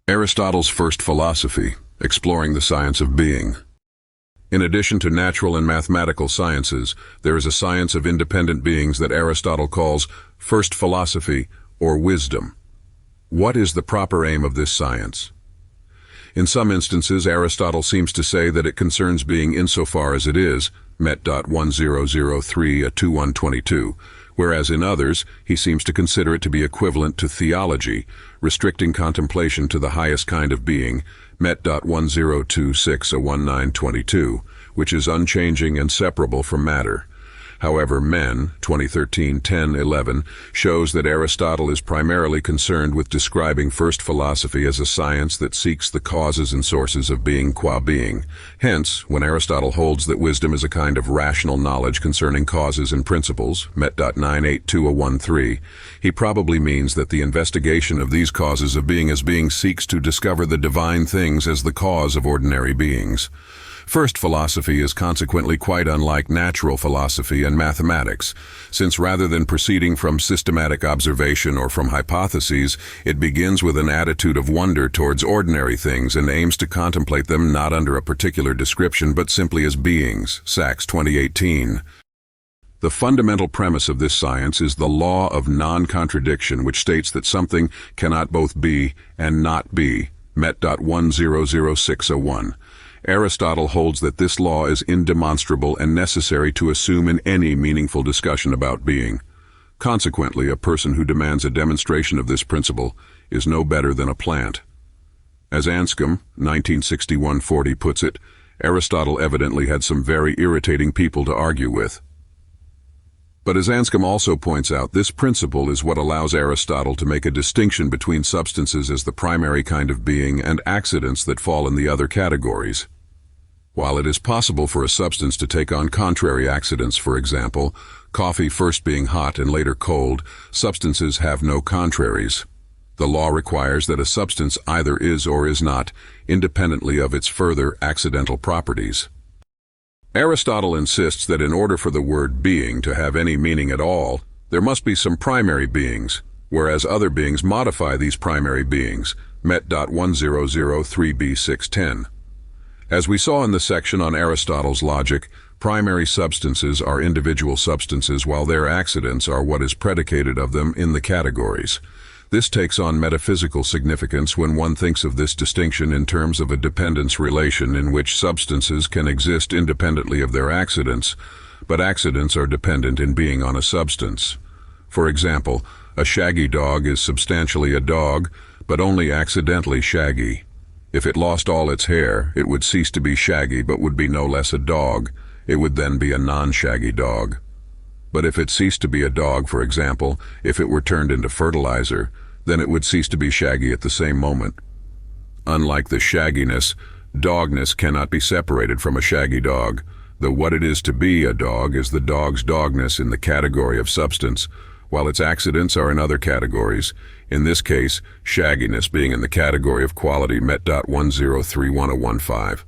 Aristotle's first philosophy, exploring the science of being. In addition to natural and mathematical sciences, there is a science of independent beings that Aristotle calls first philosophy or wisdom. What is the proper aim of this science? In some instances, Aristotle seems to say that it concerns being insofar as it is, Met.1003-2122, whereas in others, he seems to consider it to be equivalent to theology, restricting contemplation to the highest kind of being, Met.1026-1922, which is unchanging and separable from matter. However, Men, 2013-10-11, shows that Aristotle is primarily concerned with describing first philosophy as a science that seeks the causes and sources of being qua being. Hence, when Aristotle holds that wisdom is a kind of rational knowledge concerning causes and principles, Met.982-13, he probably means that the investigation of these causes of being as being seeks to discover the divine things as the cause of ordinary beings. First philosophy is consequently quite unlike natural philosophy and mathematics, since rather than proceeding from systematic observation or from hypotheses, it begins with an attitude of wonder towards ordinary things and aims to contemplate them not under a particular description but simply as beings. Sachs, 2018. The fundamental premise of this science is the law of non-contradiction, which states that something cannot both be and not be. Met.100601. Aristotle holds that this law is indemonstrable and necessary to assume in any meaningful discussion about being. Consequently, a person who demands a demonstration of this principle is no better than a plant. As Anscombe, 1961-40 puts it, Aristotle evidently had some very irritating people to argue with. But as Anscombe also points out, this principle is what allows Aristotle to make a distinction between substances as the primary kind of being and accidents that fall in the other categories. While it is possible for a substance to take on contrary accidents, for example, coffee first being hot and later cold, substances have no contraries. The law requires that a substance either is or is not, independently of its further accidental properties. Aristotle insists that in order for the word being to have any meaning at all, there must be some primary beings, whereas other beings modify these primary beings, Met.1003b610. As we saw in the section on Aristotle's logic, primary substances are individual substances while their accidents are what is predicated of them in the categories. This takes on metaphysical significance when one thinks of this distinction in terms of a dependence relation in which substances can exist independently of their accidents, but accidents are dependent in being on a substance. For example, a shaggy dog is substantially a dog, but only accidentally shaggy. If it lost all its hair, it would cease to be shaggy but would be no less a dog. It would then be a non-shaggy dog. But if it ceased to be a dog, for example, if it were turned into fertilizer, then it would cease to be shaggy at the same moment. Unlike the shagginess, dogness cannot be separated from a shaggy dog, though what it is to be a dog is the dog's dogness in the category of substance, while its accidents are in other categories, in this case, shagginess being in the category of quality Met.1031-15.